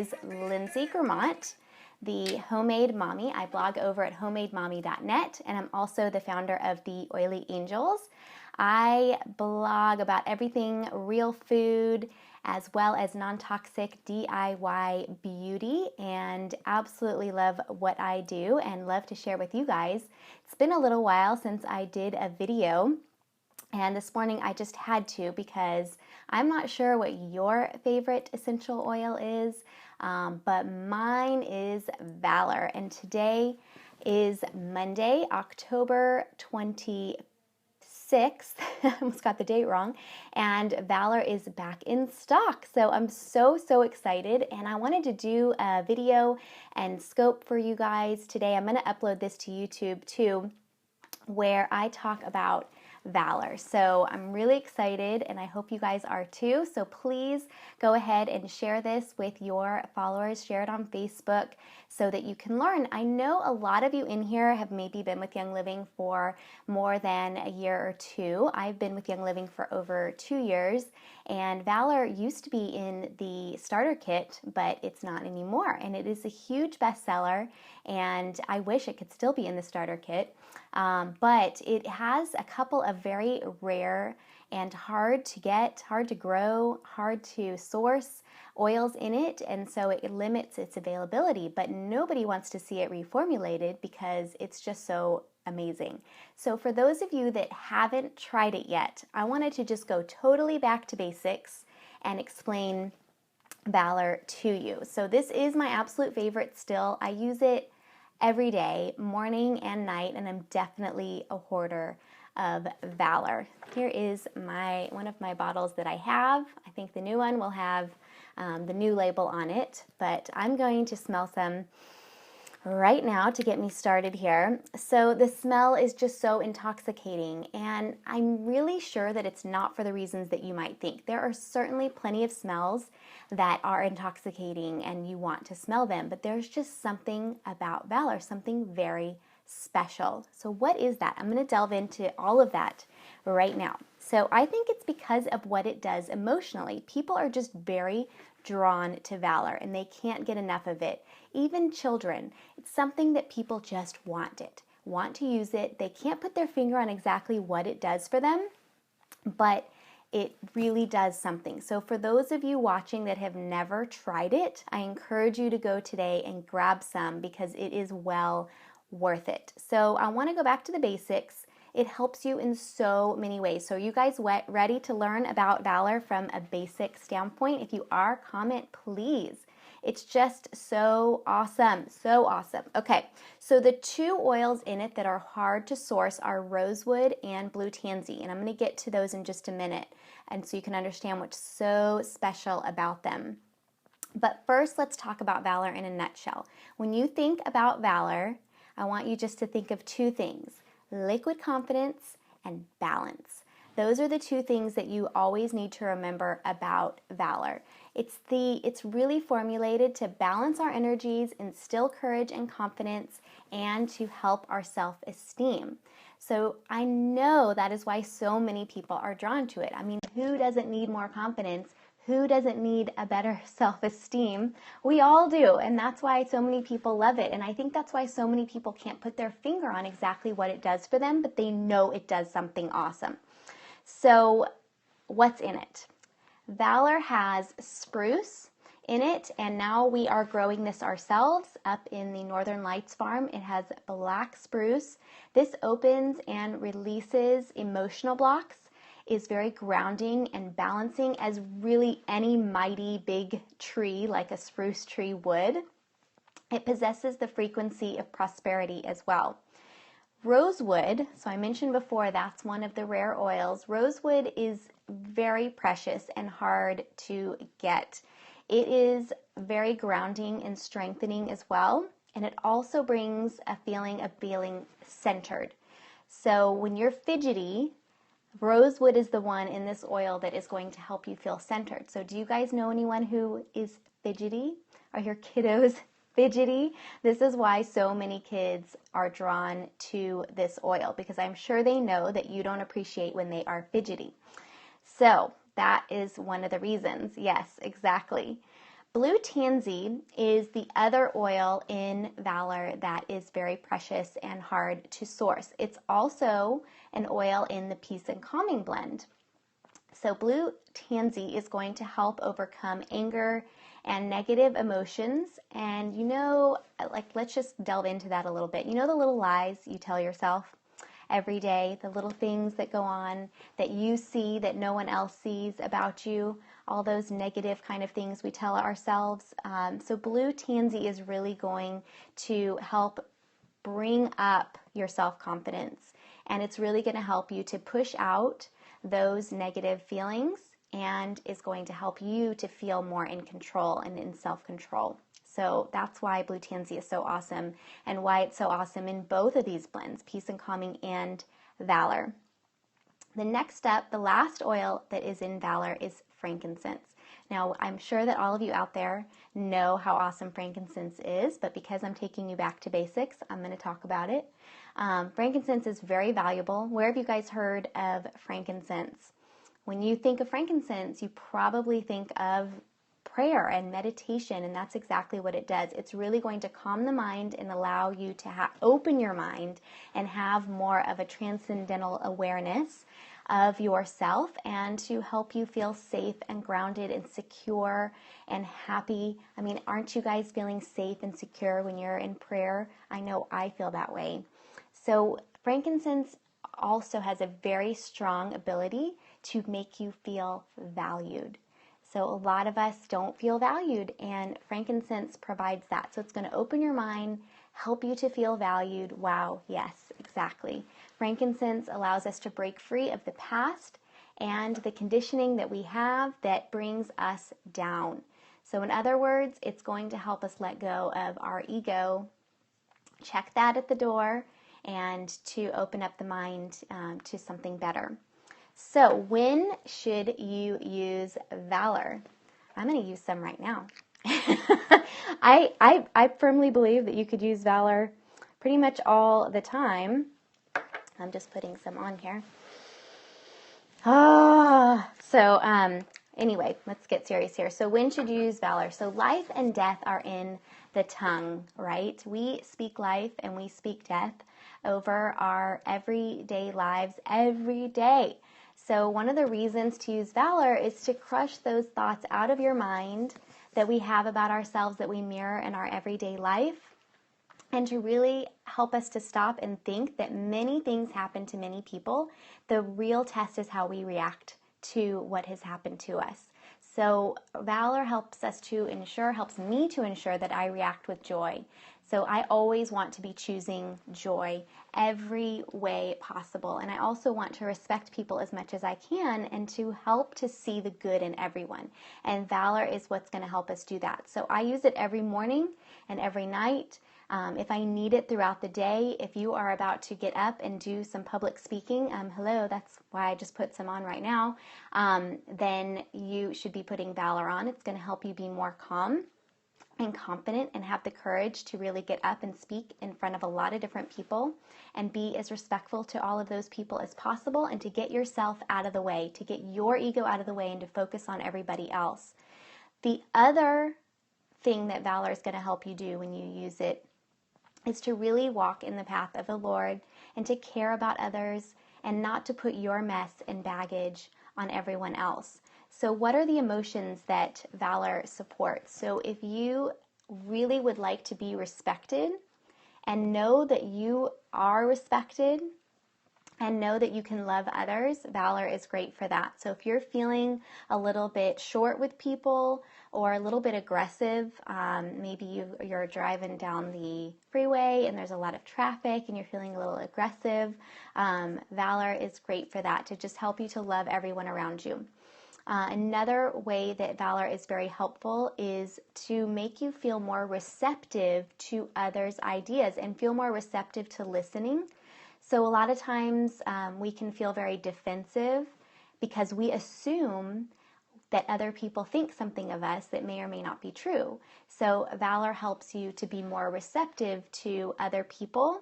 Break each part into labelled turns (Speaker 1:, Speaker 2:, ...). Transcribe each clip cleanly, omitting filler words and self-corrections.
Speaker 1: is Lindsay Grammont, the Homemade Mommy. I blog over at homemademommy.net, and I'm also the founder of the Oily Angels. I blog about everything real food as well as non-toxic DIY beauty, and absolutely love what I do and love to share with you guys. It's been a little while since I did a video, and this morning I just had to because I'm not sure what your favorite essential oil is, but mine is Valor. And today is Monday, October 26th. I almost got the date wrong. And Valor is back in stock. So I'm so excited. And I wanted to do a video and scope for you guys today. I'm going to upload this to YouTube too, where I talk about Valor. So I'm really excited, and I hope you guys are too. So please go ahead and share this with your followers. Share it on Facebook so that you can learn. I know a lot of you in here have maybe been with Young Living for more than a year or two. I've been with Young Living for over 2 years, and Valor used to be in the starter kit, but it's not anymore. And it is a huge bestseller, and I wish it could still be in the starter kit. But it has a couple of very rare and hard to get, hard to grow, hard to source oils in it, and so it limits its availability, but nobody wants to see it reformulated because it's just so amazing. So for those of you that haven't tried it yet, I wanted to just go totally back to basics and explain Valor to you. So this is my absolute favorite still. I use it every day, morning and night, and I'm definitely a hoarder of Valor. Here is one of my bottles that I have. I think the new one will have the new label on it, but I'm going to smell some right now to get me started here. So the smell is just so intoxicating, and I'm really sure that it's not for the reasons that you might think. There are certainly plenty of smells that are intoxicating and you want to smell them, but there's just something about Valor, something very special. So what is that? I'm going to delve into all of that right now. So I think it's because of what it does emotionally. People are just very drawn to Valor, and they can't get enough of it. Even children, it's something that people just want to use it. They can't put their finger on exactly what it does for them, but it really does something. So for those of you watching that have never tried it, I encourage you to go today and grab some because it is well worth it. So I want to go back to the basics. It helps you in so many ways. So are you guys ready to learn about Valor from a basic standpoint? If you are, comment please. It's just so awesome, so awesome. Okay, so the two oils in it that are hard to source are rosewood and blue tansy, and I'm going to get to those in just a minute, and so you can understand what's so special about them. But first, let's talk about Valor in a nutshell. When you think about Valor, I want you just to think of two things: liquid confidence and balance. Those are the two things that you always need to remember about Valor. It's really formulated to balance our energies, instill courage and confidence, and to help our self-esteem. So I know that is why so many people are drawn to it. I mean, who doesn't need more confidence? Who doesn't need a better self-esteem? We all do, and that's why so many people love it. And I think that's why so many people can't put their finger on exactly what it does for them, but they know it does something awesome. So what's in it? Valor has spruce in it, and now we are growing this ourselves up in the Northern Lights farm. It has black spruce. This opens and releases emotional blocks, is very grounding and balancing as really any mighty big tree like a spruce tree would. It possesses the frequency of prosperity as well. Rosewood, so I mentioned before, that's one of the rare oils. Rosewood is very precious and hard to get. It is very grounding and strengthening as well, and it also brings a feeling of feeling centered. So when you're fidgety, rosewood is the one in this oil that is going to help you feel centered. So do you guys know anyone who is fidgety? Are your kiddos fidgety? This is why so many kids are drawn to this oil, because I'm sure they know that you don't appreciate when they are fidgety. So that is one of the reasons. Yes, exactly. Blue tansy is the other oil in Valor that is very precious and hard to source. It's also an oil in the Peace and Calming blend. So blue tansy is going to help overcome anger and negative emotions. And let's just delve into that a little bit. You know the little lies you tell yourself every day, the little things that go on that you see that no one else sees about you, all those negative kind of things we tell ourselves. So blue tansy is really going to help bring up your self-confidence, and it's really going to help you to push out those negative feelings and is going to help you to feel more in control and in self-control. So that's why blue tansy is so awesome and why it's so awesome in both of these blends, Peace and Calming and Valor. The next step, the last oil that is in Valor, is frankincense. Now, I'm sure that all of you out there know how awesome frankincense is, but because I'm taking you back to basics, I'm going to talk about it. Frankincense is very valuable. Where have you guys heard of frankincense? When you think of frankincense, you probably think of prayer and meditation, and that's exactly what it does. It's really going to calm the mind and allow you to open your mind and have more of a transcendental awareness of yourself, and to help you feel safe and grounded and secure and happy. I mean, aren't you guys feeling safe and secure when you're in prayer? I know I feel that way. So frankincense also has a very strong ability to make you feel valued. So a lot of us don't feel valued, and frankincense provides that. So it's going to open your mind, help you to feel valued. Wow, yes, exactly. Frankincense allows us to break free of the past and the conditioning that we have that brings us down. So in other words, it's going to help us let go of our ego, check that at the door, and to open up the mind to something better. So when should you use Valor? I'm going to use some right now. I firmly believe that you could use Valor pretty much all the time. I'm just putting some on here. Anyway, let's get serious here. So when should you use Valor? So life and death are in the tongue, right? We speak life and we speak death over our everyday lives every day. So one of the reasons to use Valor is to crush those thoughts out of your mind that we have about ourselves that we mirror in our everyday life, and to really help us to stop and think that many things happen to many people. The real test is how we react to what has happened to us. So Valor helps me to ensure that I react with joy. So I always want to be choosing joy every way possible. And I also want to respect people as much as I can and to help to see the good in everyone. And Valor is what's going to help us do that. So I use it every morning and every night. If I need it throughout the day, if you are about to get up and do some public speaking, hello, that's why I just put some on right now, then you should be putting Valor on. It's going to help you be more calm and confident and have the courage to really get up and speak in front of a lot of different people and be as respectful to all of those people as possible, and to get yourself out of the way, to get your ego out of the way and to focus on everybody else. The other thing that Valor is going to help you do when you use it is to really walk in the path of the Lord and to care about others and not to put your mess and baggage on everyone else. So what are the emotions that Valor supports? So if you really would like to be respected and know that you are respected and know that you can love others, Valor is great for that. So if you're feeling a little bit short with people or a little bit aggressive, maybe you're driving down the freeway and there's a lot of traffic and you're feeling a little aggressive, Valor is great for that, to just help you to love everyone around you. Another way that Valor is very helpful is to make you feel more receptive to others' ideas and feel more receptive to listening. So a lot of times we can feel very defensive because we assume that other people think something of us that may or may not be true. So Valor helps you to be more receptive to other people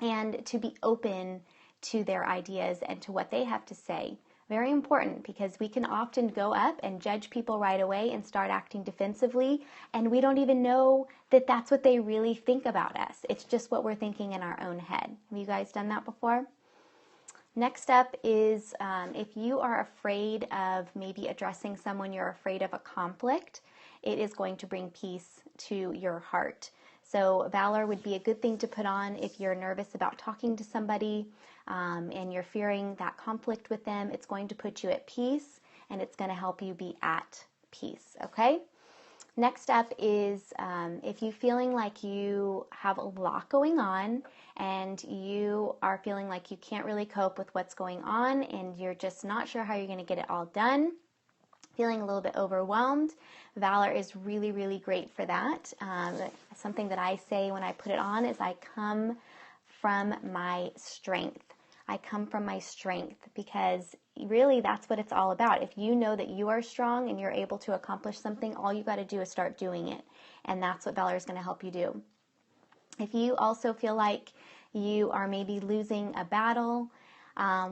Speaker 1: and to be open to their ideas and to what they have to say Very important, because we can often go up and judge people right away and start acting defensively, and we don't even know that that's what they really think about us. It's just what we're thinking in our own head. Have you guys done that before? Next up is if you are afraid of maybe addressing someone, you're afraid of a conflict, it is going to bring peace to your heart. So Valor would be a good thing to put on if you're nervous about talking to somebody and you're fearing that conflict with them. It's going to put you at peace, and it's going to help you be at peace, okay? Next up is if you're feeling like you have a lot going on and you are feeling like you can't really cope with what's going on and you're just not sure how you're going to get it all done, feeling a little bit overwhelmed, Valor is really, really great for that. Something that I say when I put it on is I come from my strength. I come from my strength, because really that's what it's all about. If you know that you are strong and you're able to accomplish something, all you got to do is start doing it. And that's what Valor is going to help you do. If you also feel like you are maybe losing a battle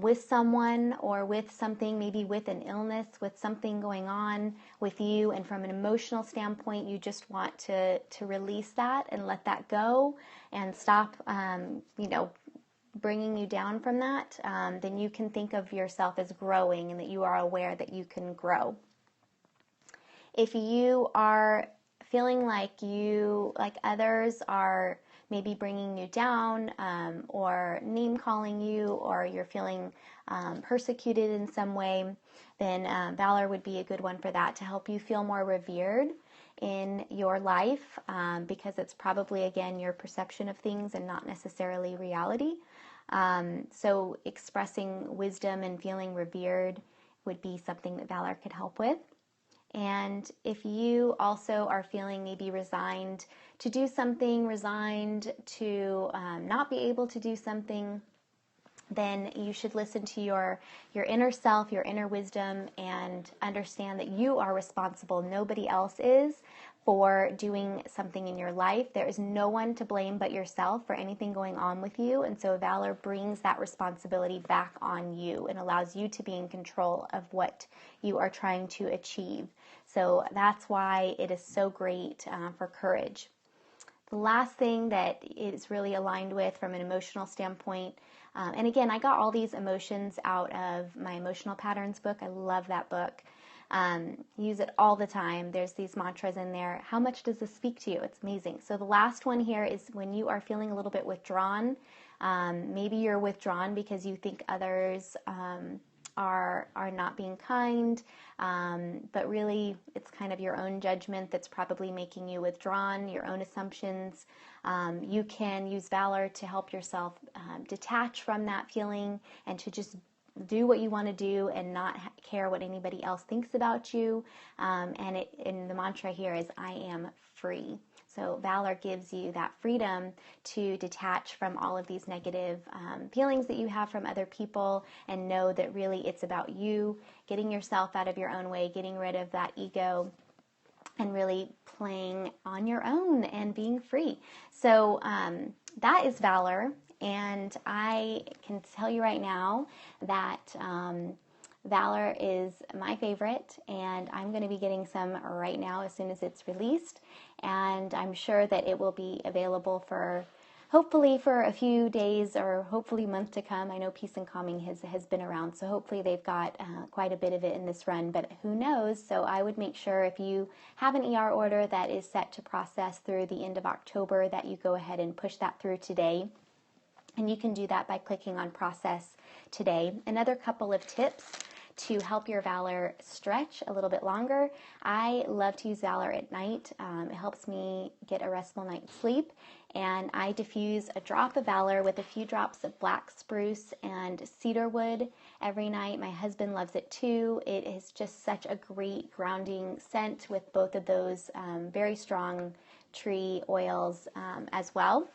Speaker 1: with someone or with something, maybe with an illness, with something going on with you, and from an emotional standpoint, you just want to release that and let that go and stop, bringing you down from that, then you can think of yourself as growing and that you are aware that you can grow. If you are feeling like others are maybe bringing you down or name calling you, or you're feeling persecuted in some way, then Valor would be a good one for that, to help you feel more revered in your life, because it's probably, again, your perception of things and not necessarily reality. So expressing wisdom and feeling revered would be something that Valor could help with. And if you also are feeling maybe resigned to do something, resigned to not be able to do something, then you should listen to your inner self, your inner wisdom, and understand that you are responsible. Nobody else is, for doing something in your life. There is no one to blame but yourself for anything going on with you. And so Valor brings that responsibility back on you and allows you to be in control of what you are trying to achieve. So that's why it is so great for courage. The last thing that is really aligned with from an emotional standpoint, and again, I got all these emotions out of my Emotional Patterns book. I love that book. Use it all the time. There's these mantras in there. How much does this speak to you? It's amazing. So the last one here is when you are feeling a little bit withdrawn. Maybe you're withdrawn because you think others are not being kind, but really it's kind of your own judgment that's probably making you withdrawn, your own assumptions. You can use Valor to help yourself detach from that feeling and to just do what you want to do and not care what anybody else thinks about you. And the mantra here is, I am free. So Valor gives you that freedom to detach from all of these negative feelings that you have from other people, and know that really it's about you getting yourself out of your own way, getting rid of that ego, and really playing on your own and being free. So that is Valor. And I can tell you right now that Valor is my favorite, and I'm going to be getting some right now as soon as it's released. And I'm sure that it will be available for hopefully for a few days or hopefully months to come. I know Peace and Calming has been around, so hopefully they've got quite a bit of it in this run, but who knows? So I would make sure if you have an ER order that is set to process through the end of October, that you go ahead and push that through today. And you can do that by clicking on Process Today. Another couple of tips to help your Valor stretch a little bit longer. I love to use Valor at night. It helps me get a restful night's sleep. And I diffuse a drop of Valor with a few drops of black spruce and cedarwood every night. My husband loves it too. It is just such a great grounding scent with both of those very strong tree oils as well.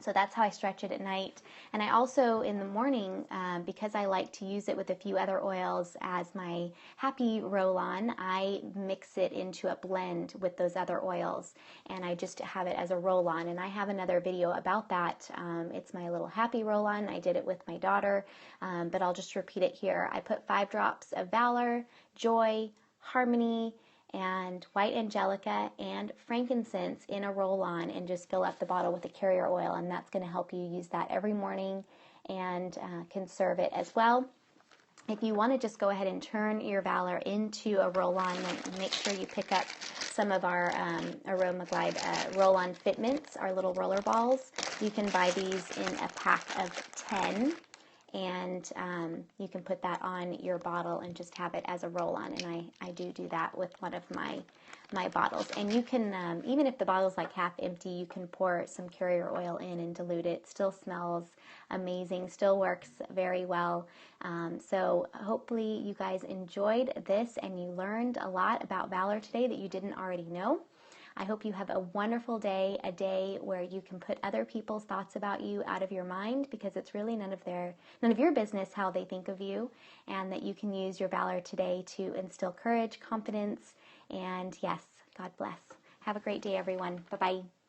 Speaker 1: So that's how I stretch it at night. And I also, in the morning, because I like to use it with a few other oils as my happy roll-on, I mix it into a blend with those other oils. And I just have it as a roll-on. And I have another video about that. It's my little happy roll-on. I did it with my daughter, but I'll just repeat it here. I put 5 drops of Valor, Joy, Harmony, and white angelica and frankincense in a roll-on, and just fill up the bottle with a carrier oil, and that's going to help you use that every morning and conserve it as well. If you want to just go ahead and turn your Valor into a roll-on, then make sure you pick up some of our Aromaglide roll-on fitments, our little roller balls. You can buy these in a pack of 10. And you can put that on your bottle and just have it as a roll-on. And I do that with one of my bottles. And you can, even if the bottle's like half empty, you can pour some carrier oil in and dilute it. Still smells amazing, still works very well. So hopefully you guys enjoyed this and you learned a lot about Valor today that you didn't already know. I hope you have a wonderful day, a day where you can put other people's thoughts about you out of your mind, because it's really none of your business how they think of you, and that you can use your Valor today to instill courage, confidence, and yes, God bless. Have a great day, everyone. Bye-bye.